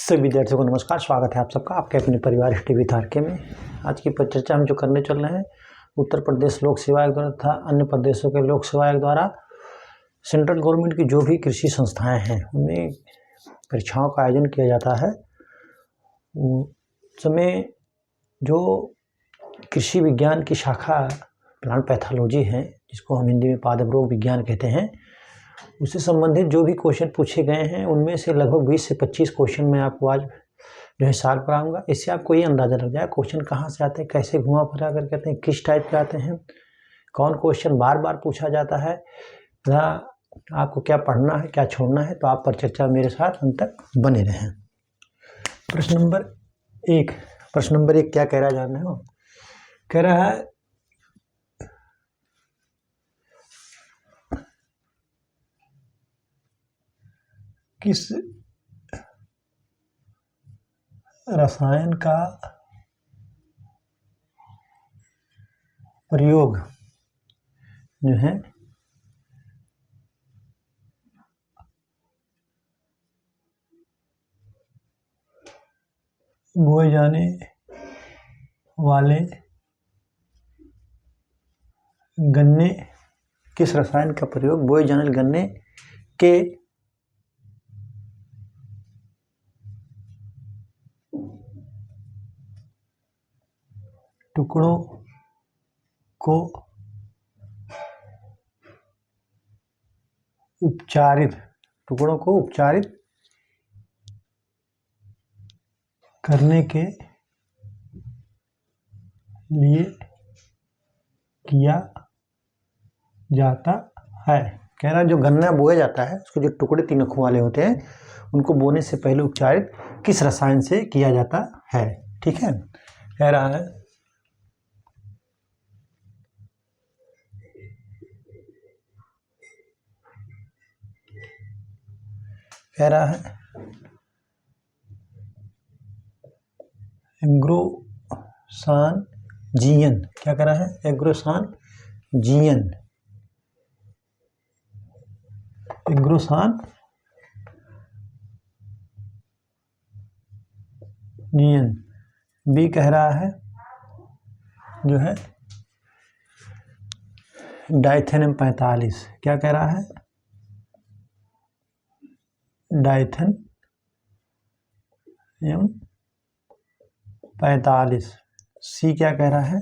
सभी विद्यार्थियों को नमस्कार। स्वागत है आप सबका आपके अपने परिवार टीवी तारके में। आज की परिचर्चा हम जो करने चल रहे हैं, उत्तर प्रदेश लोक सेवा आयोग द्वारा तथा अन्य प्रदेशों के लोक सेवा आयोग द्वारा सेंट्रल गवर्नमेंट की जो भी कृषि संस्थाएं हैं उनमें परीक्षाओं का आयोजन किया जाता है। समय जो कृषि विज्ञान की शाखा प्लांट पैथोलॉजी है, जिसको हम हिंदी में पादप रोग विज्ञान कहते हैं, उससे संबंधित जो भी क्वेश्चन पूछे गए हैं उनमें से लगभग 20 से 25 क्वेश्चन मैं आपको आज जो है सॉल्व कराऊंगा। इससे आपको ये अंदाज़ा लग जाए क्वेश्चन कहाँ से आते हैं, कैसे घुमा फिरा कर कहते हैं, किस टाइप के आते हैं, कौन क्वेश्चन बार बार पूछा जाता है, तथा आपको क्या पढ़ना है क्या छोड़ना है। तो आप परिचर्चा मेरे साथ अंत तक बने रहें। प्रश्न नंबर एक क्या कह रहा है जानना हो? कह रहा है किस रसायन का प्रयोग जो है बोए जाने वाले गन्ने, किस रसायन का प्रयोग बोए जाने वाले गन्ने के टुकड़ों को उपचारित करने के लिए किया जाता है। कह रहा है जो गन्ना बोया जाता है उसके जो टुकड़े 3 अखों वाले होते हैं उनको बोने से पहले उपचारित किस रसायन से किया जाता है। ठीक है, कह रहा है एग्रोसान जीएन। क्या कह रहा है? एग्रोसान जीएन बी कह रहा है जो है डाइथेनियम 45। क्या कह रहा है? डाइथेनियम 45। सी क्या कह रहा है?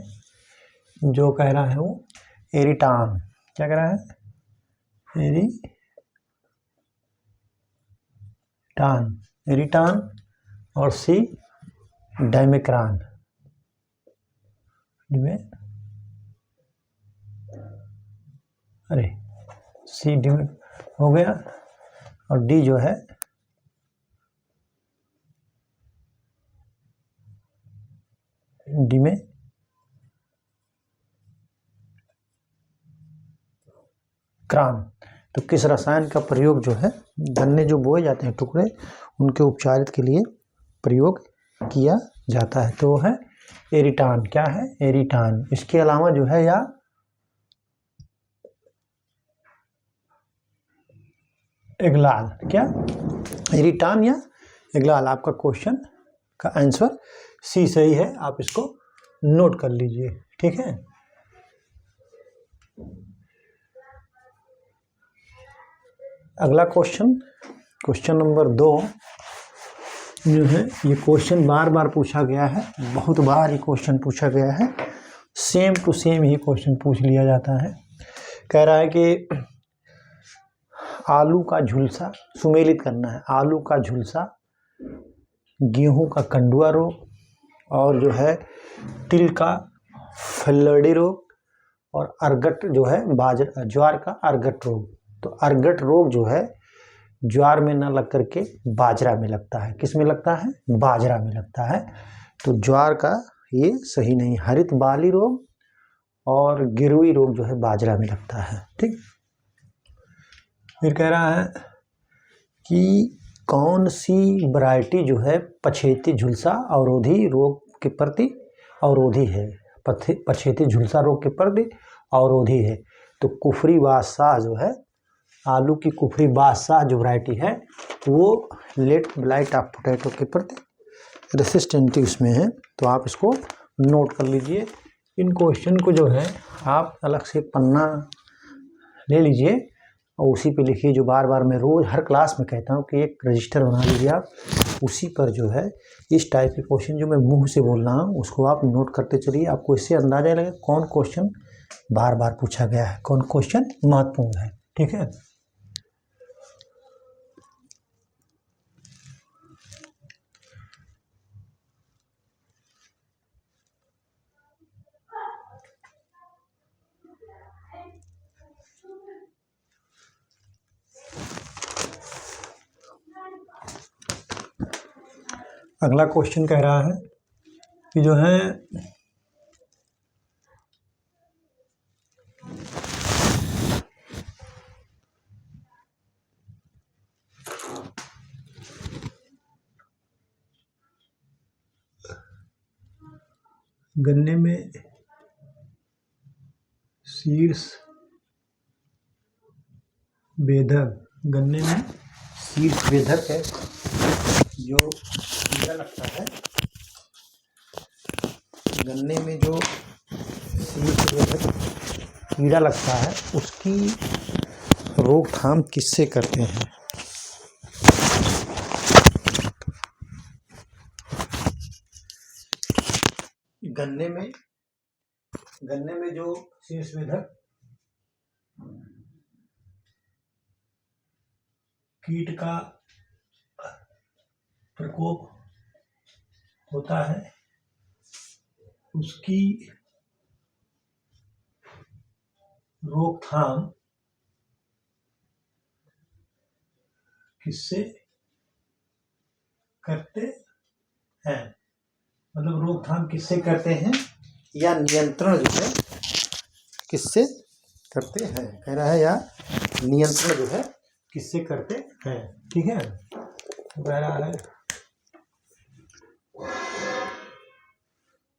जो कह रहा है वो एरिटान। क्या कह रहा है? एरिटान और सी डाइमेक्रान। सी हो गया और डी जो है क्रान। तो किस रसायन का प्रयोग जो है गन्ने जो बोए जाते हैं टुकड़े उनके उपचारित के लिए प्रयोग किया जाता है? तो वो है एरिटान। क्या है? एरिटान। इसके अलावा जो है या एग्लाल। क्या? एरिटान या एग्लाल। आपका क्वेश्चन का आंसर सी सही है, आप इसको नोट कर लीजिए। ठीक है, अगला क्वेश्चन नंबर 2 जो है, ये क्वेश्चन बार बार पूछा गया है, बहुत बार ये क्वेश्चन पूछा गया है, सेम टू सेम ही क्वेश्चन पूछ लिया जाता है। कह रहा है कि आलू का झुलसा सुमेलित करना है। आलू का झुलसा, गेहूं का कंडुआ रोग और जो है तिल का फल्लड़ी रोग और अर्गट जो है ज्वार का अर्गट रोग। तो अर्गट रोग जो है ज्वार में न लग करके बाजरा में लगता है। किस में लगता है? बाजरा में लगता है। तो ज्वार का ये सही नहीं। हरित बाली रोग और गिरुई रोग जो है बाजरा में लगता है। ठीक, फिर कह रहा है कि कौन सी वैरायटी जो है पछेती झुलसा अवरोधी रोग के प्रति अवरोधी है? पछेती झुलसा रोग के प्रति अवरोधी है। तो कुफरी बादशाह जो है आलू की कुफरी बादशाह जो वैरायटी है वो लेट ब्लाइट ऑफ पोटैटो के प्रति रेसिस्टेंट उसमें है, तो आप इसको नोट कर लीजिए। इन क्वेश्चन को जो है आप अलग से पन्ना ले लीजिए और उसी पे लिखिए, जो बार बार मैं रोज़ हर क्लास में कहता हूँ कि एक रजिस्टर बना लीजिए आप, उसी पर जो है इस टाइप के क्वेश्चन जो मैं मुंह से बोल रहा हूँ उसको आप नोट करते चलिए। आपको इससे अंदाजा लगे कौन क्वेश्चन बार बार पूछा गया है, कौन क्वेश्चन महत्वपूर्ण है। ठीक है, अगला क्वेश्चन कह रहा है कि जो है गन्ने में शीर्ष वेधक, गन्ने में शीर्ष वेधक है जो कीड़ा लगता है, गन्ने में जो शीर्ष वेधक कीड़ा लगता है उसकी रोकथाम किससे करते हैं। गन्ने में जो शीर्ष वेधक कीट का प्रकोप होता है उसकी रोकथाम किससे करते हैं, मतलब रोकथाम किससे करते हैं या नियंत्रण जो है किससे करते हैं, कह रहा है, या नियंत्रण जो है किससे करते हैं। ठीक है, कह रहा है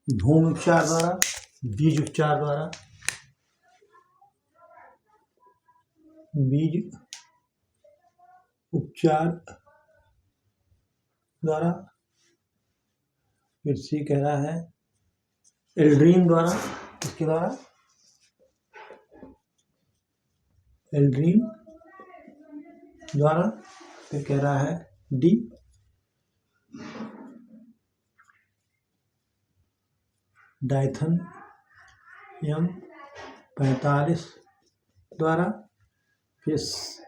भूमि उपचार द्वारा, बीज उपचार द्वारा, बीज उपचार द्वारा, फिर सी कह रहा है एल्ड्रीन द्वारा, इसके द्वारा एल्ड्रीन द्वारा, फिर कह रहा है डी डाइथेनियम 45 द्वारा, फिर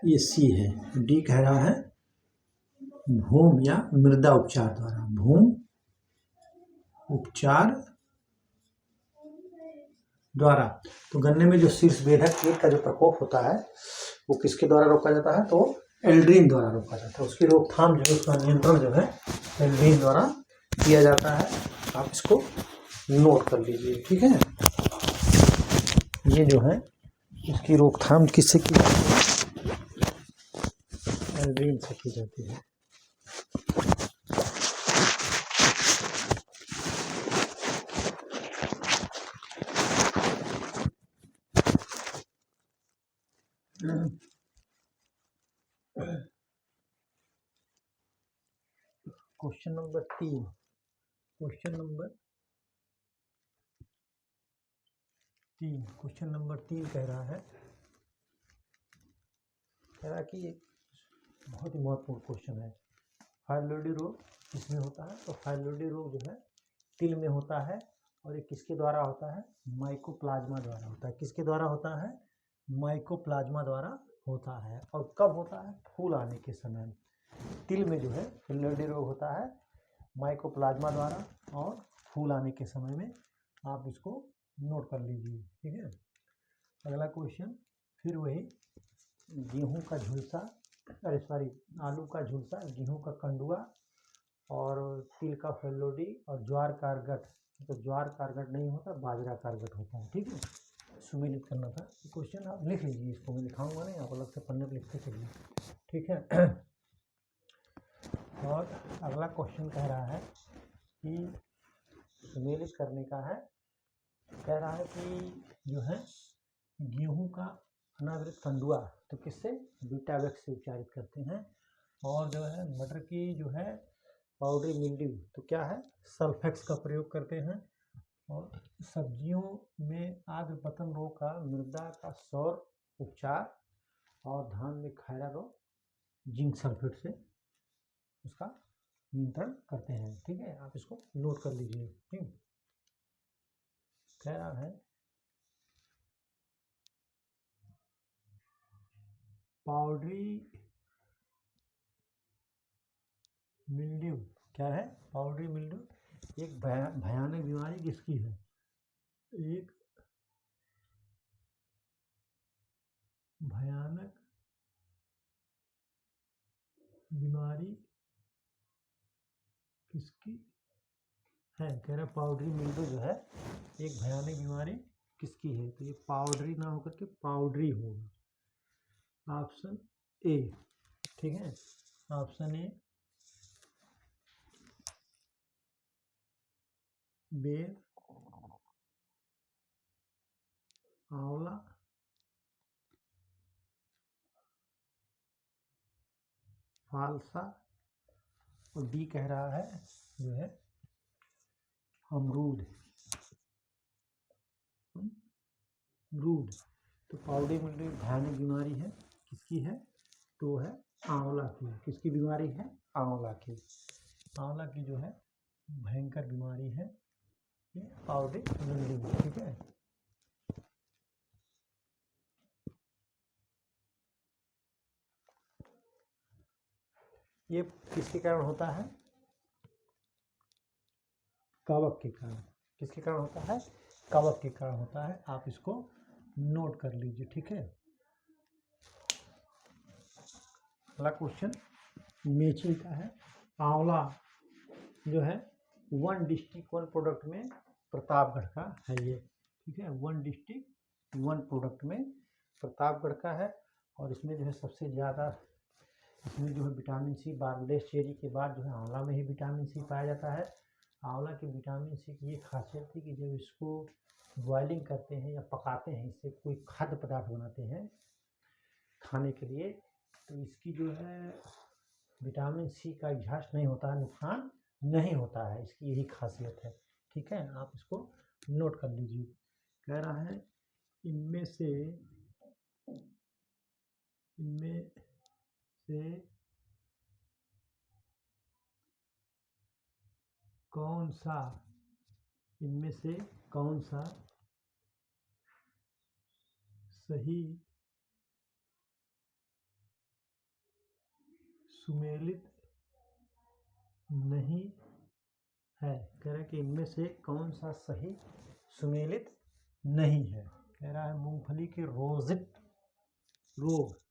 ये सी है, डी कह रहा है भूम या मृदा उपचार द्वारा, भूम उपचार द्वारा। तो गन्ने में जो शीर्ष वेधक कीट का जो प्रकोप होता है वो किसके द्वारा रोका जाता है, तो एल्ड्रीन द्वारा रोका जाता है। उसकी रोकथाम जो है, उसका नियंत्रण जो है एल्ड्रीन द्वारा किया जाता है। आप इसको नोट कर लीजिए। ठीक है, ये जो है इसकी रोकथाम किससे की जाती है, एल्ड्रीन से की जाती है। क्वेश्चन नंबर 3, क्वेश्चन नंबर 3 कह रहा है कि बहुत ही महत्वपूर्ण क्वेश्चन है। फाइलोडी रोग इसमें होता है, तो फाइलोडी रोग जो है तिल में होता है और ये किसके द्वारा होता है, माइकोप्लाज्मा द्वारा होता है। किसके द्वारा होता है, माइकोप्लाज्मा द्वारा होता है। और कब होता है, फूल आने के समय। तिल में जो है फाइलोडी रोग होता है माइकोप्लाज्मा द्वारा और फूल आने के समय में। आप इसको नोट कर लीजिए। ठीक है, अगला क्वेश्चन फिर वही गेहूं का झुलसा, आलू का झुलसा, गेहूं का कंडुआ और तिल का फैलोडी और ज्वार कारगट। तो ज्वार कारगट नहीं होता, बाजरा कारगट होता है। ठीक है, सुमेलित करना था क्वेश्चन, आप लिख लीजिए। इसको मैं लिखाऊंगा नहीं, आप अलग से पन्ने पर लिखते चलिए। ठीक है, और अगला क्वेश्चन कह रहा है कि सुमेलित करने का है, कह रहा है कि जो है गेहूं का अनावृत कंडुआ तो किससे, बीटा वैक्स से उच्चारित करते हैं। और जो है मटर की जो है पाउडरी मिल्ड्यू तो क्या है, सल्फेक्स का प्रयोग करते हैं। और सब्जियों में आद्र पतन रोग का मृदा का सौर उपचार, और धान में खैरा रोग जिंक सल्फेट से उसका नियंत्रण करते हैं। ठीक है, आप इसको नोट कर लीजिए। ठीक, कह रहा है पाउडरी मिल्ड्यू, क्या है, पाउडरी मिल्ड्यू एक भयानक बीमारी किसकी है, एक भयानक बीमारी किसकी है, कह रहा पाउडरी मिल्ड्यू जो है एक भयानक बीमारी किसकी है, तो ये पाउडरी ना होकर के पाउडरी होगा, ऑप्शन ए। ठीक है, ऑप्शन ए बेर, आंवला, फालसा, और डी कह रहा है जो है अमरूद। अमरूद तो पाउडरी मिल्ड्यू भयानक बीमारी है, किसकी है, तो है आंवला की। किसकी बीमारी है, आंवला की। आंवला की जो है भयंकर बीमारी है ये पाउडरी मिल्ड्यू। ठीक है, ये किसके कारण होता है, कवक के कारण। किसके कारण होता है, कवक के कारण होता है, आप इसको नोट कर लीजिए। ठीक है, अगला क्वेश्चन मेची का है। आंवला जो है वन डिस्ट्रिक्ट वन प्रोडक्ट में प्रतापगढ़ का है ये। ठीक है, वन डिस्ट्रिक्ट वन प्रोडक्ट में प्रतापगढ़ का है। और इसमें जो है सबसे ज़्यादा इसमें जो है विटामिन सी बारबेडेस चेरी के बाद जो है आंवला में ही विटामिन सी पाया जाता है। आंवला की विटामिन सी की ये खासियत थी कि जब इसको बॉइलिंग करते हैं या पकाते हैं, इससे कोई खाद्य पदार्थ बनाते हैं खाने के लिए, तो इसकी जो है विटामिन सी का एग्जॉस्ट नहीं होता है, नुकसान नहीं होता है, इसकी यही खासियत है। ठीक है, आप इसको नोट कर लीजिए। कह रहा है इनमें से कौन सा इनमें से कौन सा सही सुमेलित नहीं है। कह रहा है कि इनमें से कौन सा सही सुमेलित नहीं है। कह रहा है मूंगफली के रोजिट रोग,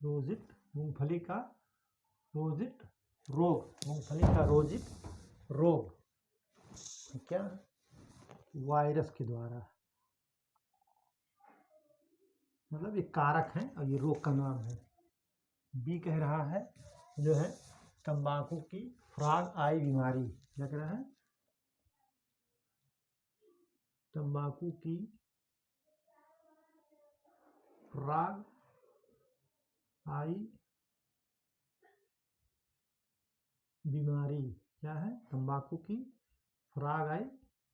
रोजिट मूंगफली का रोजिट रोग, मूंगफली का रोजिट रोग क्या, वायरस के द्वारा, मतलब ये कारक है और ये रोग का नाम है। बी कह रहा है जो है तंबाकू की फ्रॉग आई बीमारी। क्या कह रहा है, तंबाकू की फ्रॉग आई बीमारी। क्या है, तंबाकू की फ्रॉग आई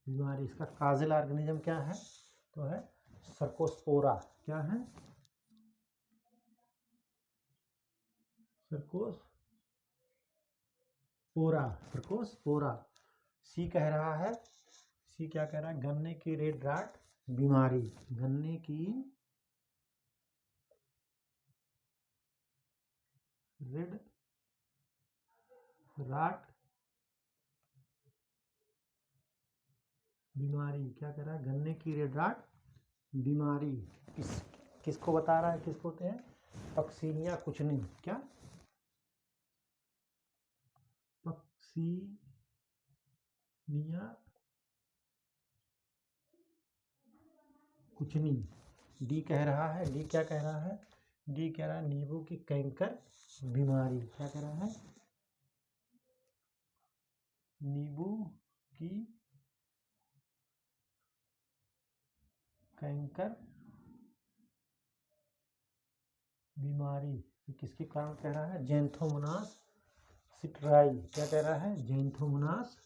बीमारी। इसका काजल ऑर्गेनिज्म क्या है, तो है सर्कोस्पोरा। क्या है, सर्कोस्पोरा, सर्कोस्पोरा। सी कह रहा है, सी क्या कह रहा है, गन्ने की रेड रॉट बीमारी। गन्ने की रेड रॉट बीमारी। क्या कह रहा है, गन्ने की रेड रॉट बीमारी किसको बता रहा है, किसको होते हैं, पक्सीनिया कुचनी। क्या, पक्सीनिया कुचनी। डी कह रहा है, डी क्या कह रहा है, डी कह रहा है नींबू की कैंकर बीमारी। क्या कह रहा है? नींबू की कैंकर बीमारी किसके कारण कह रहा है? Xanthomonas citri. क्या कह रहा है? Xanthomonas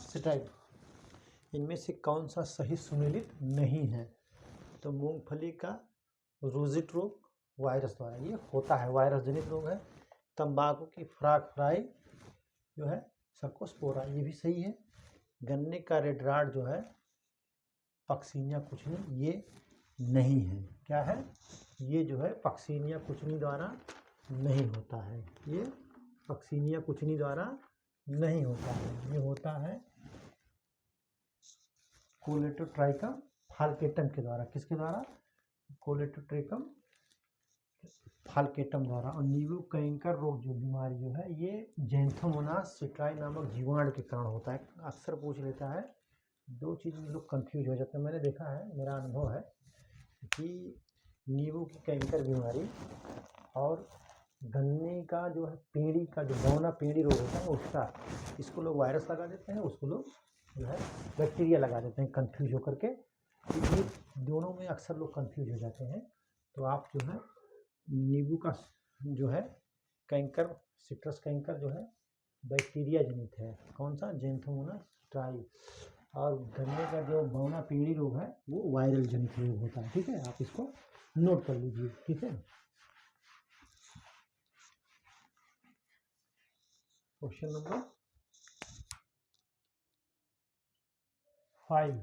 citri. इनमें से कौन सा सही सुमेलित नहीं है? तो मूंगफली का रूजिट रोग वायरस द्वारा ये होता है, वायरस जनित रोग है। तंबाकू की फ्राई जो है सर्कोस्पोरा, ये भी सही है। गन्ने का रेड राट जो है पक्सिनिया कुचनी, ये नहीं है। क्या है? ये जो है पक्सिनिया कुचनी द्वारा नहीं होता है, ये पक्सिनिया कुचनी द्वारा नहीं होता है। ये होता है कोलेटोट्राइकम फाल्केटम के द्वारा। किसके द्वारा? कोलेटोट्राइकम फाल्केटम द्वारा। और नींबू कैंकर रोग जो बीमारी जो है ये ज़ैंथोमोनास सिट्राई नामक जीवाणु के कारण होता है। अक्सर पूछ लेता है, दो चीज़ में लोग कंफ्यूज हो जाते हैं। मैंने देखा है, मेरा अनुभव है कि नींबू की कैंकर बीमारी और गन्ने का जो है पेड़ी का जो बौना पेड़ी रोग होता है उसका, इसको लोग वायरस लगा देते हैं, उसको लोग जो है बैक्टीरिया लगा देते हैं कंफ्यूज होकर के। तो ये दोनों में अक्सर लोग कंफ्यूज हो जाते हैं। तो आप जो है नींबू का जो है कैंकर, सिट्रस कैंकर जो है बैक्टीरिया जनित है। कौन सा? Xanthomonas citri. और गन्ने का जो बौना पेड़ी रोग है वो वायरल जनित रोग होता है। ठीक है, आप इसको नोट कर लीजिए। ठीक है, क्वेश्चन नंबर 5।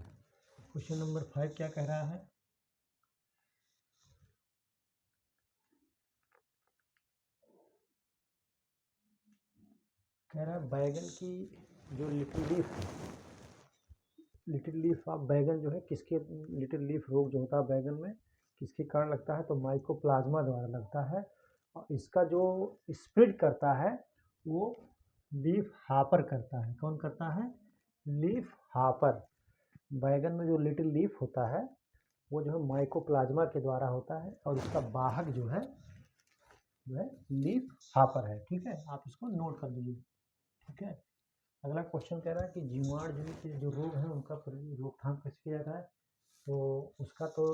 क्वेश्चन नंबर 5 क्या कह रहा है? कह रहा है बैगन की जो लिटिल लीफ ऑफ बैगन जो है किसके, लिटिल लीफ रोग जो होता है बैगन में किसके कारण लगता है? तो माइकोप्लाज्मा द्वारा लगता है। और इसका जो स्प्रेड करता है वो लीफ हॉपर करता है। कौन करता है? Leaf hopper. बैगन में जो लिटिल लीफ होता है वो जो है माइकोप्लाज्मा के द्वारा होता है और इसका वाहक जो है लीफ हॉपर है। ठीक है, आप इसको नोट कर लीजिए। ठीक है, अगला क्वेश्चन कह रहा है कि जीवाणु जनित जो रोग है उनका रोकथाम कैसे किया जाता है? तो उसका तो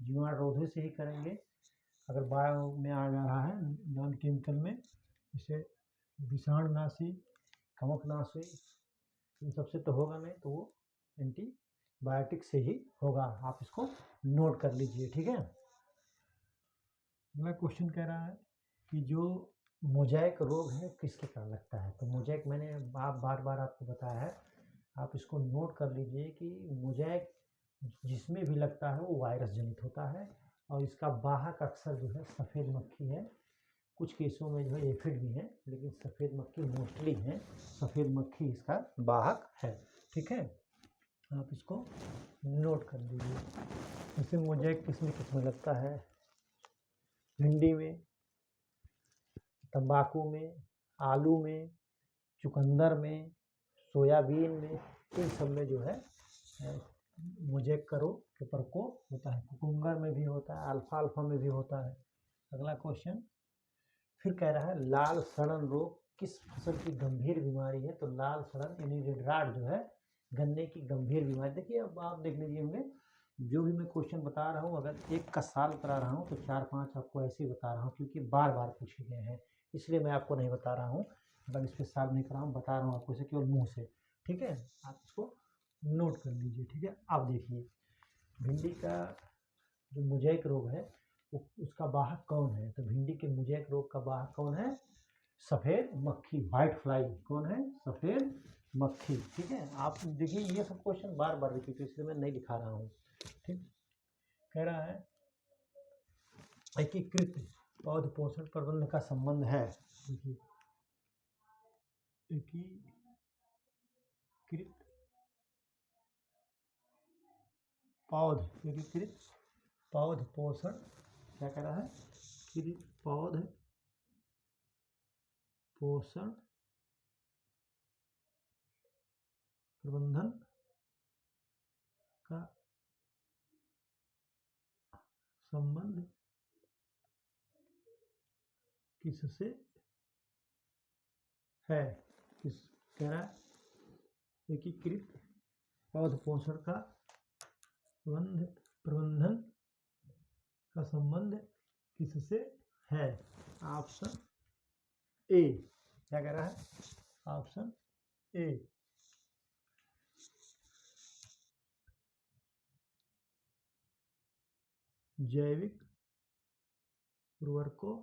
जीवाणु रोधी से ही करेंगे। अगर बायो में आ रहा है नॉन केमिकल में, जैसे विषाणुनाशी, कवकनाशी, इन सबसे तो होगा नहीं, तो वो एंटीबायोटिक से ही होगा। आप इसको नोट कर लीजिए। ठीक है, अगला क्वेश्चन कह रहा है कि जो मोज़ेक रोग है किसके कारण लगता है? तो मोज़ेक मैंने बार बार आपको बताया है, आप इसको नोट कर लीजिए कि मोज़ेक जिसमें भी लगता है वो वायरस जनित होता है और इसका वाहक अक्सर जो है सफ़ेद मक्खी है। कुछ केसों में जो है एफिड भी है, लेकिन सफ़ेद मक्खी मोस्टली है, सफ़ेद मक्खी इसका वाहक है। ठीक है, आप इसको नोट कर लीजिए। जैसे मोज़ेक किस में लगता है? भिंडी में, तंबाकू में, आलू में, चुकंदर में, सोयाबीन में, इन सब में जो है मोज़ेक का रोग के प्रकोप होता है। कुकुम्बर में भी होता है, अल्फाल्फा में भी होता है। अगला क्वेश्चन फिर कह रहा है लाल सड़न रोग किस फसल की गंभीर बीमारी है? तो लाल सड़न यानी रेड राट जो है गन्ने की गंभीर बीमारी। देखिए, अब आप देख लीजिए होंगे, जो भी मैं क्वेश्चन बता रहा हूँ अगर एक का साल करा रहा हूँ तो 4-5 आपको ऐसे ही बता रहा हूँ, क्योंकि बार बार पूछे गए हैं, इसलिए मैं आपको नहीं बता रहा हूँ। मतलब इस पर साल नहीं करा हूँ, बता रहा हूँ आपको इसे केवल मुँह से। ठीक है, आप इसको नोट कर लीजिए। ठीक है, आप देखिए भिंडी का जो मोज़ेक रोग है उसका वाहक कौन है? तो भिंडी के मोज़ेक रोग का वाहक कौन है? सफ़ेद मक्खी, व्हाइट फ्लाई। कौन है? सफ़ेद मक्खी। ठीक है, आप देखिए ये सब क्वेश्चन बार बार रिपीट, इसलिए मैं नहीं दिखा रहा हूँ। ठीक, कह रहा है एकीकृत पौध पोषण प्रबंधन का संबंध है। देखिए, एकीकृत पौध पोषण क्या कह रहा है? पौध पोषण प्रबंधन का संबंध किससे है? किस कह रहा है एकीकृत पौध पोषण का प्रबंधन का संबंध किससे है? Option A. क्या कह रहा है? Option A. जैविक उर्वरकों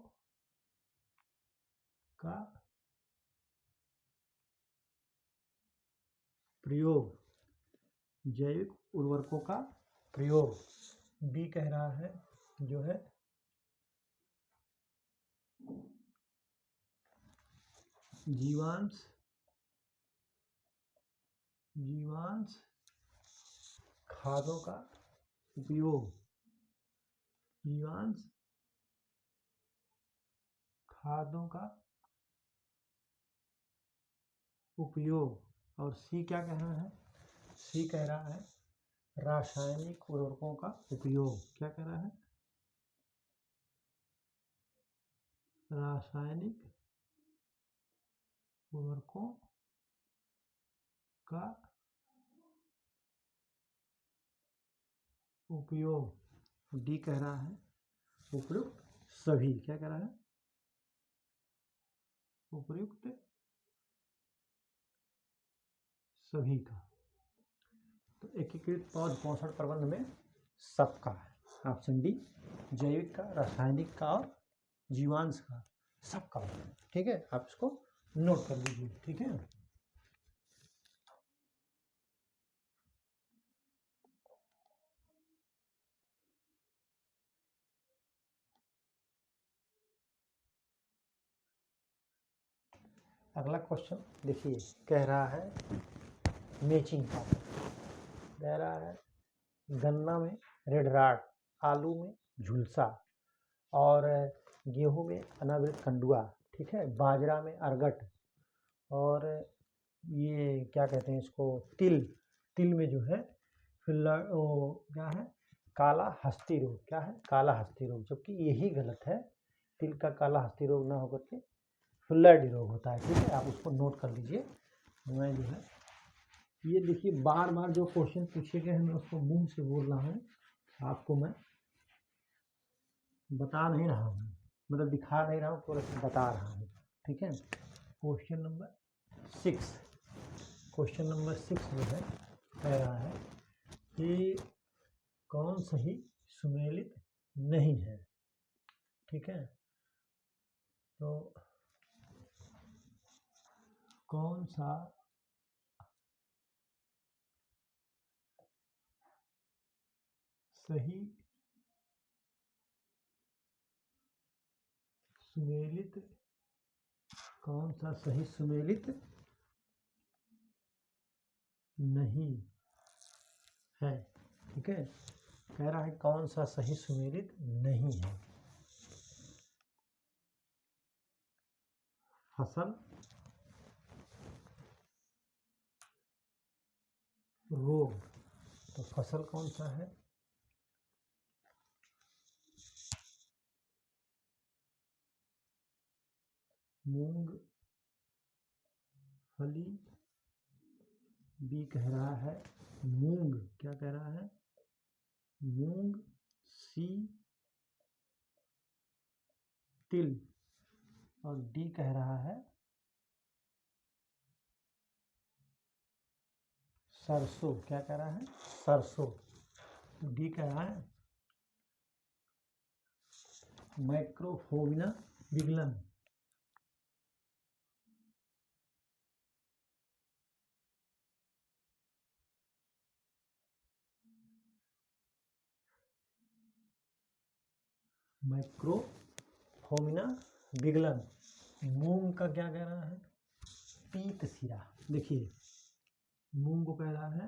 का प्रयोग, जैविक उर्वरकों का प्रयोग। बी कह रहा है जो है जीवांश खादों का उपयोग, जीवांश खादों का उपयोग। और सी क्या कह रहा है? सी कह रहा है रासायनिक उर्वरकों का उपयोग। क्या कह रहा है? रासायनिक उर्वरकों का उपयोग। डी कह रहा है उपयुक्त सभी। क्या कह रहा है? उपयुक्त सभी का। तो एकीकृत पौध पोषण प्रबंध में सबका है। ऑप्शन डी जैविक का, रासायनिक का और जीवांश का, सबका। ठीक है, आप इसको नोट कर लीजिए। ठीक है, अगला क्वेश्चन देखिए। कह रहा है मैचिंग का। कह रहा है गन्ना में रेड राड, आलू में झुलसा और गेहूं में अनावृत कंडुआ। ठीक है, बाजरा में अरगट और ये क्या कहते हैं इसको, तिल में जो है क्या है, काला हस्ती रोग। क्या है? काला हस्ती रोग। जबकि यही गलत है, तिल का काला हस्ती रोग ना होकर के फ्लड रोग होता है। ठीक है, आप उसको नोट कर लीजिए। मैं जो है ये देखिए बार बार जो क्वेश्चन पूछे गए हैं मैं उसको मुंह से बोल रहा हूँ, आपको मैं बता नहीं रहा हूँ, मतलब दिखा नहीं रहा हूँ, पूरा बता रहा हूँ। ठीक है, क्वेश्चन नंबर 6 जो है कह रहा है कि कौन सही सुमेलित नहीं है। ठीक है, तो कौन सा सही सुमेलित, कौन सा सही सुमेलित नहीं है। ठीक है, कह रहा है कौन सा सही सुमेलित नहीं है। फसल रोग। तो फसल कौन सा है? मूंगफली। बी कह रहा है मूंग। क्या कह रहा है? मूंग। सी तिल और डी कह रहा है सरसों। क्या कह रहा है? सरसों। डी कह रहा है माइक्रोफोबिना विगलन। माइक्रोफोमिना विगलन। मूंग का क्या कह रहा है? पीत सिरा। देखिए मूंग को कह रहा है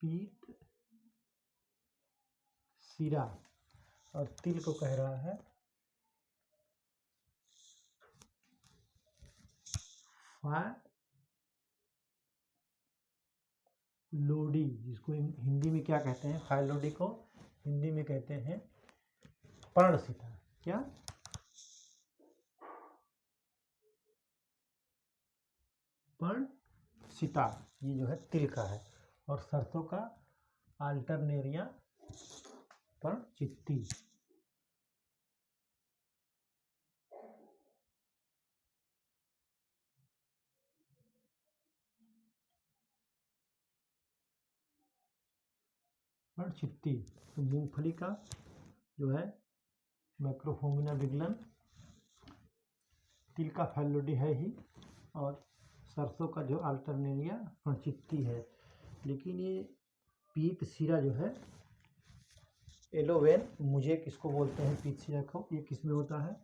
पीत सिरा और तिल को कह रहा है फाइलोडी, जिसको हिंदी में क्या कहते हैं, फाइलोडी को हिंदी में कहते हैं पर्णसिता। क्या? पर्णसिता। ये जो है तिल का है। और सरसों का अल्टरनेरिया पर्णचित्ती। पर्णचित्ती। तो मूंगफली का जो है मैक्रोफोमिना विगलन, तिल का फाइलोडी है ही, और सरसों का जो अल्टरनेरिया पर्णचित्ती है। लेकिन ये पीत सिरा जो है एलोवेन, मुझे किसको बोलते हैं पीत सिरा को, ये किस में होता है?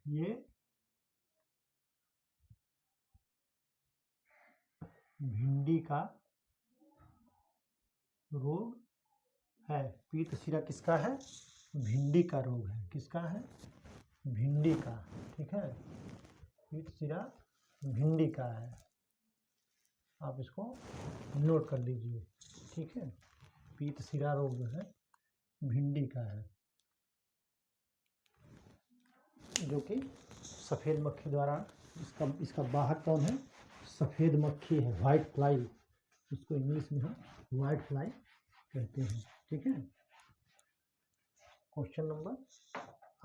ये भिंडी का रोग है। पीत सिरा किसका है? भिंडी का रोग है। किसका है? भिंडी का। ठीक है, पीत सिरा भिंडी का है, आप इसको नोट कर लीजिए। ठीक है, पीत सिरा रोग जो है भिंडी का है, जो कि सफ़ेद मक्खी द्वारा, इसका वाहक कौन है? सफ़ेद मक्खी है, व्हाइट फ्लाई, उसको इंग्लिश में हम व्हाइट फ्लाई कहते हैं। ठीक है, क्वेश्चन नंबर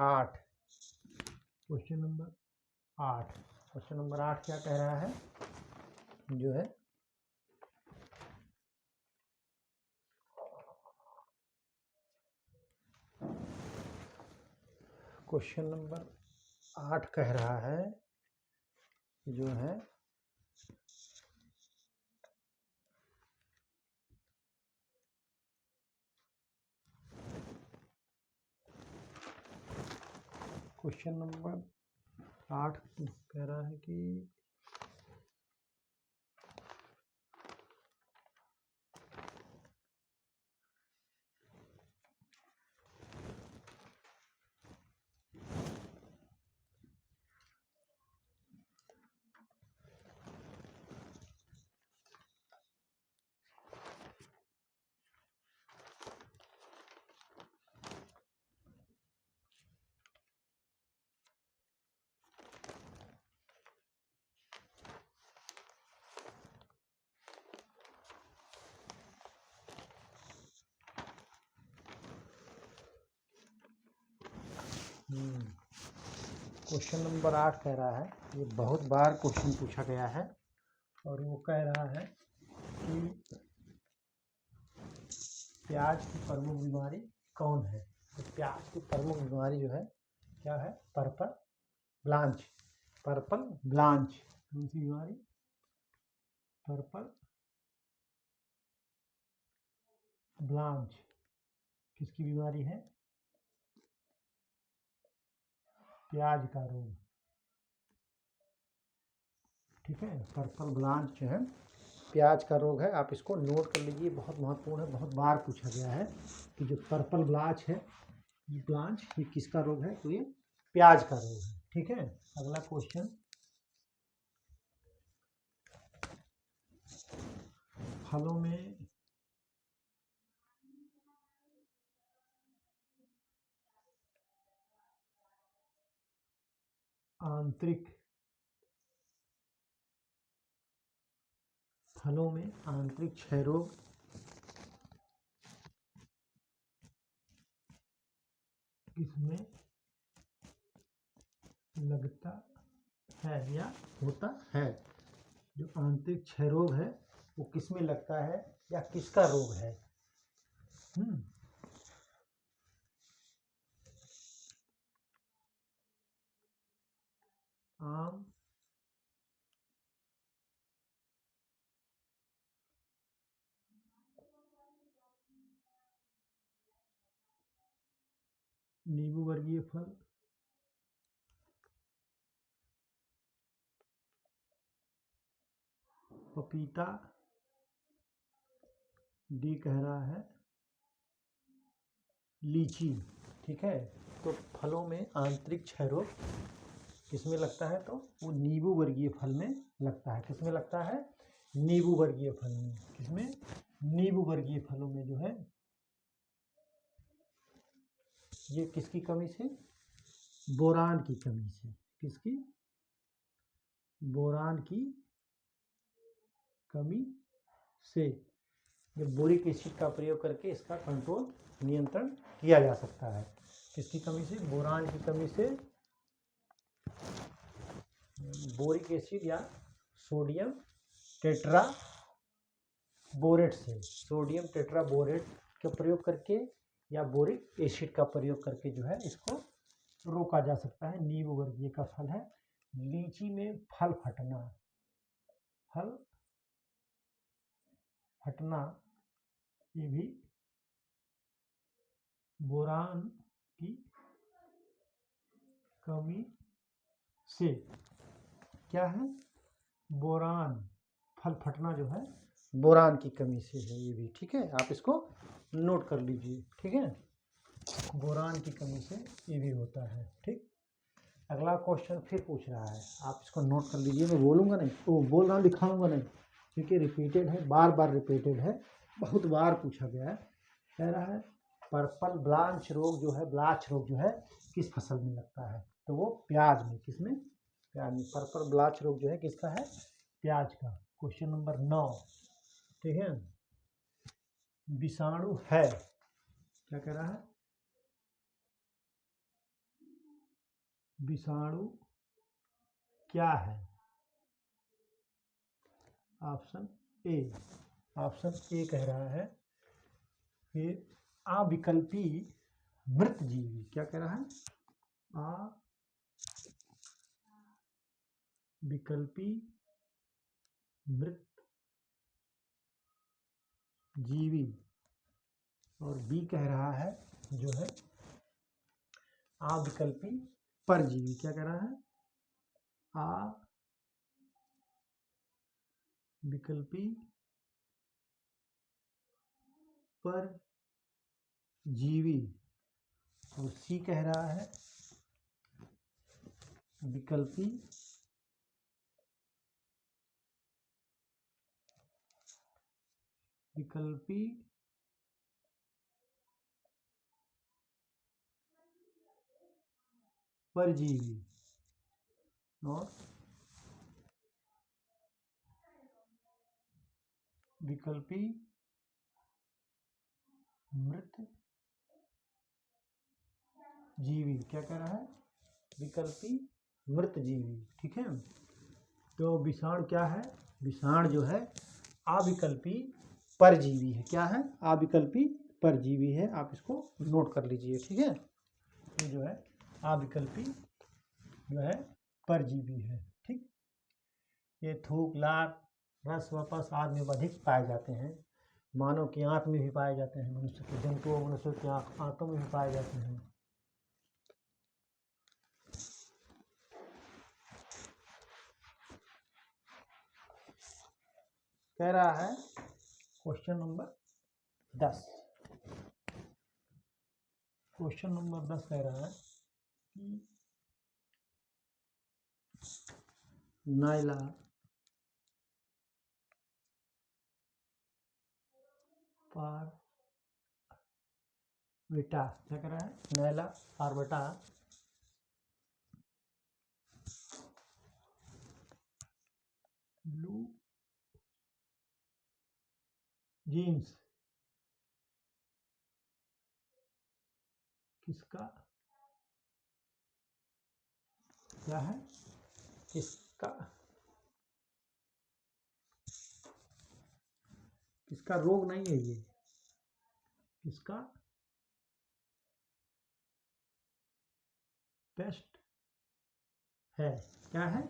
8। क्वेश्चन नंबर 8 क्या कह रहा है? जो है क्वेश्चन नंबर 8 कह रहा है जो है क्वेश्चन नंबर 8 कह रहा है कि क्वेश्चन नंबर 8 कह रहा है, ये बहुत बार क्वेश्चन पूछा गया है, और वो कह रहा है कि प्याज की प्रमुख बीमारी कौन है? तो प्याज की प्रमुख बीमारी जो है क्या है? Purple blanch. पर्पल ब्लांच कौन सी बीमारी? पर्पल ब्लांच किसकी बीमारी है? प्याज का रोग। ठीक है, पर्पल ब्लांच जो है प्याज का रोग है, आप इसको नोट कर लीजिए, बहुत महत्वपूर्ण है, बहुत बार पूछा गया है कि जो पर्पल ब्लांच है, ये ब्लांच ये किसका रोग है? तो ये प्याज का रोग है। ठीक है, अगला क्वेश्चन, फलों में आंतरिक क्षय रोग किसमें लगता है या होता है? जो आंतरिक क्षय रोग है वो किसमें लगता है या किसका रोग है? आम, नींबू वर्गीय फल, पपीता, डी कह रहा है लीची। ठीक है, तो फलों में आंतरिक क्षय रोग किसमें लगता है? तो वो नींबू वर्गीय फल में लगता है। किसमें लगता है? नींबू वर्गीय फल में। किसमें? नींबू वर्गीय फलों में जो है ये किसकी कमी से? बोरान की कमी से। किसकी? बोरान की कमी से। ये बोरिक एसिड का प्रयोग करके इसका कंट्रोल, नियंत्रण किया जा सकता है। किसकी कमी से? बोरान की कमी से। बोरिक एसिड या सोडियम टेट्रा बोरेट से। सोडियम टेट्रा बोरेट का प्रयोग करके या बोरिक एसिड का प्रयोग करके जो है इसको रोका जा सकता है। नींबू वर्गीय का फल है। लीची में फल फटना। फल फटना ये भी बोरान की कमी से। क्या है? बोरान, फल फटना जो है बोरान की कमी से है ये भी। ठीक है, आप इसको नोट कर लीजिए। ठीक है, बोरान की कमी से ये भी होता है। ठीक, अगला क्वेश्चन फिर पूछ रहा है, आप इसको नोट कर लीजिए। मैं बोलूँगा नहीं, तो बोल रहा हूँ, दिखाऊंगा नहीं, क्योंकि रिपीटेड है, बार बार रिपीटेड है, बहुत बार पूछा गया है। कह रहा है पर्पल ब्लांच रोग जो है, ब्लाच रोग जो है किस फसल में लगता है? तो वो प्याज में। किसमें? प्याज में। पर्पल ब्लाच रोग जो है किसका है? प्याज का। Question number 9। ठीक है, विषाणु है, क्या कह रहा है? विषाणु क्या है? Option A. ऑप्शन ए कह रहा है कि अविकल्पी मृत जीवी। क्या कह रहा है? अविकल्पी मृत जीवी। और बी कह रहा है जो है अविकल्पी परजीवी। क्या कह रहा है? अविकल्पी परजीवी। और सी कह रहा है विकल्पी परजीवी। और विकल्पी मृत जीवी। क्या कह रहा है? विकल्पी मृत जीवी। ठीक है, तो विषाणु क्या है? विषाणु जो है अविकल्पी परजीवी है। क्या है? अविकल्पी परजीवी है। आप इसको नोट कर लीजिए। ठीक है, ये जो है अविकल्पी जो है परजीवी है। ठीक, ये थूक, लार, रस व पस आदि में अधिक पाए जाते हैं। मानव की आंख में भी पाए जाते हैं, मनुष्य के जंतुओं, मनुष्य की आंतों में भी पाए जाते हैं। कह रहा है क्वेश्चन नंबर 10। क्वेश्चन नंबर 10 कह रहा है कि नाइला पारवेटा। क्या कह रहा है? नाइला पारवेटा ब्लू जीन्स किसका क्या है? किसका किसका रोग नहीं है ये? किसका पेस्ट है? क्या है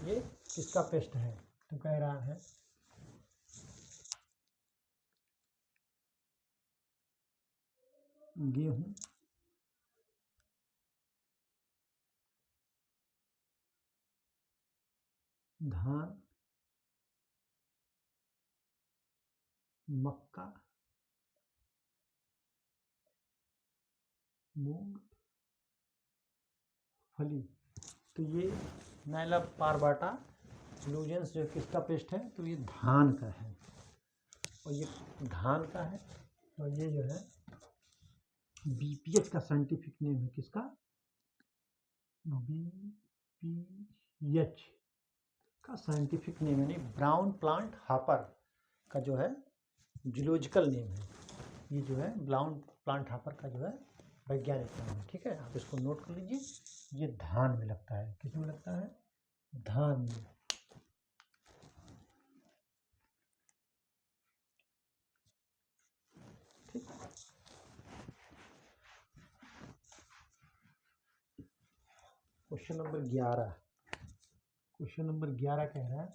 ये? किसका पेस्ट है? तो कह रहा है गेहूं, धान, मक्का, मूंग फली। तो ये नाइला पारबाटा लूजेंस जो किसका पेस्ट है, तो ये धान का है, और ये धान का है, और ये जो है BPH का साइंटिफिक नेम है, किसका, BPH का साइंटिफिक नेम है, नहीं ब्राउन प्लांट हापर का जो है जूलॉजिकल नेम है, ये जो है ब्राउन प्लांट हापर का जो है वैज्ञानिक नाम है। ठीक है, आप इसको नोट कर लीजिए। ये धान में लगता है, किस में लगता है, धान में। ठीक, क्वेश्चन नंबर 11, क्वेश्चन नंबर 11 कह रहा है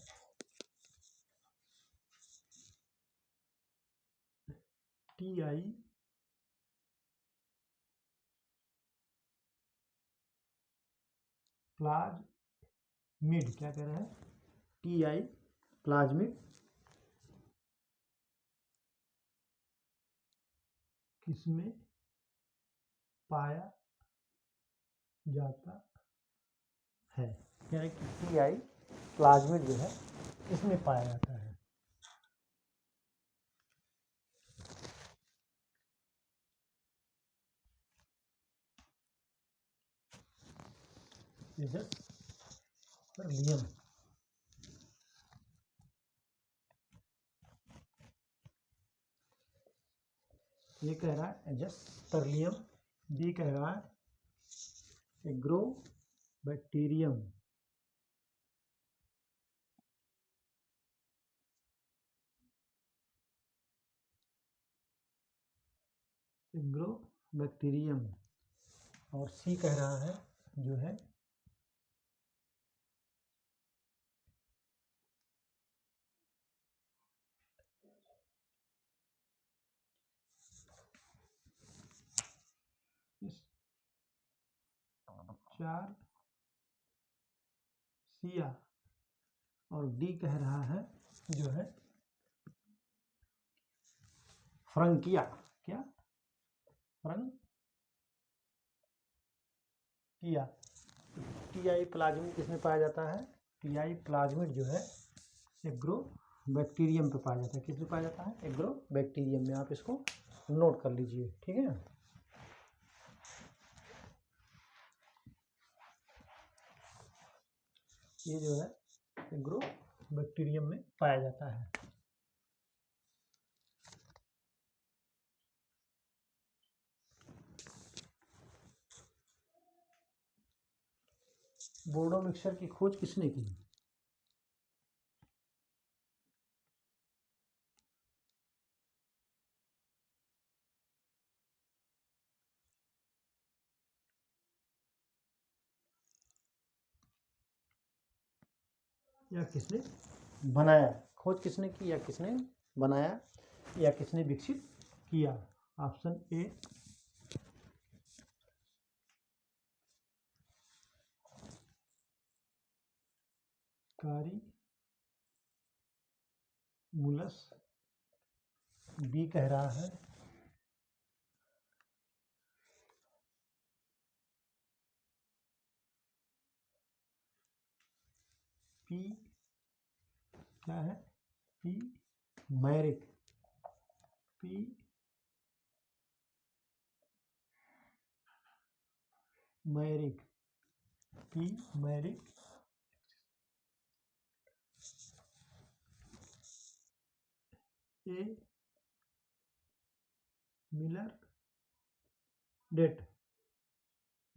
TI प्लाज्मिड, क्या कह रहा है, TI प्लाज्मिड किसमें पाया जाता है, यानी कि TI प्लाज्मिड जो है किसमें पाया जाता है। एजस्टरलियम, ये कह रहा है एजस्टरलियम, बी कह रहा है एग्रोबैक्टीरियम, एग्रोबैक्टीरियम, और सी कह रहा है जो है चार सिया, और डी कह रहा है जो है फ्रंकिया, क्या, फ्रंकिया। TI प्लाज्मिड किसमें पाया जाता है, TI प्लाज्मिड जो है एग्रोबैक्टीरियम पे पाया जाता है, किस में पाया जाता है, एग्रोबैक्टीरियम में। आप इसको नोट कर लीजिए। ठीक है, ये जो है एग्रोबैक्टीरियम में पाया जाता है। बोर्डो मिक्सचर की खोज किसने की, या किसने बनाया, खोज किसने की, या किसने बनाया, या किसने विकसित किया। ऑप्शन ए कारीमुलस, बी कह रहा है पी, क्या है, P Merrick, P Merrick, P Merrick, A Miller डेट,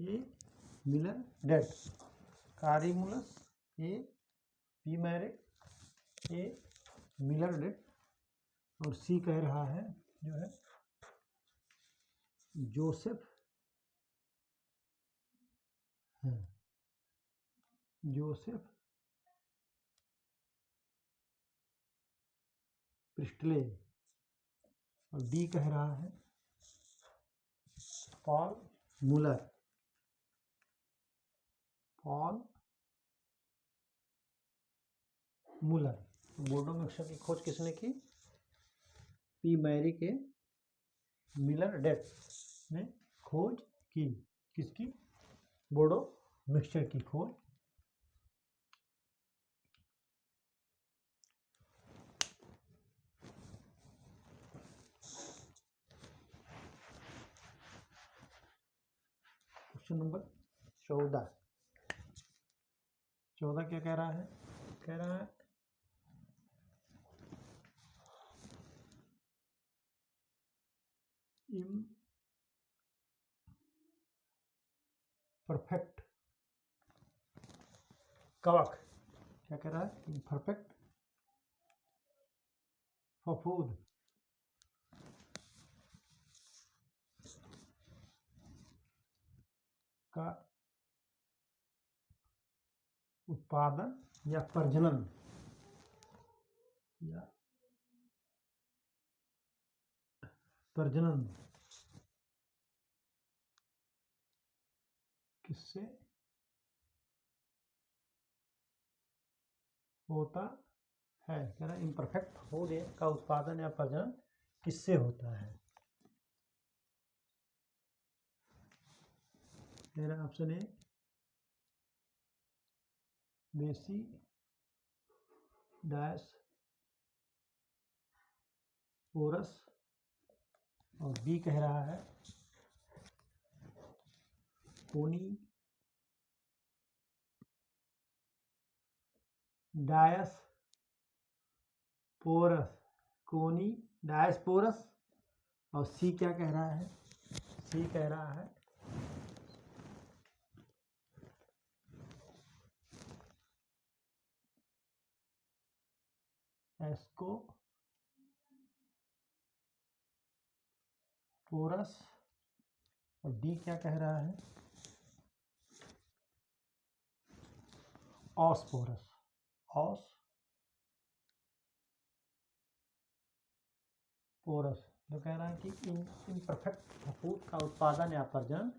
ए मिलर डेट, कारीमुलस, A P Merrick, A Miller डेट, और सी कह रहा है जो है जोसेफ, जोसेफ प्रिस्टले, और डी कह रहा है पॉल मुलर, पॉल मुलर। बोर्डो मिक्सचर की खोज किसने की, पी मैरी के मिलर डेट ने खोज की, किसकी, बोर्डो मिक्सचर की खोज क्वेश्चन नंबर 14 क्या कह रहा है? कह रहा है इम्परफेक्ट कवक, क्या कह रहा है? इम्परफेक्ट फफूद का उत्पादन या प्रजनन किससे होता है? कह रहा है इम्परफेक्ट फफूद का उत्पादन या प्रजनन किससे होता है? मेरा ऑप्शन ए बेसी डैश पोरस, और बी कह रहा है कोनी डायस पोरस, कोनी डायस पोरस, और सी क्या कह रहा है? सी कह रहा है एस्को पोरस, और डी क्या कह रहा है? ऑस्पोरस। पोरस जो कह रहा है कि इम्परफेक्ट फफूद का उत्पादन या प्रजनन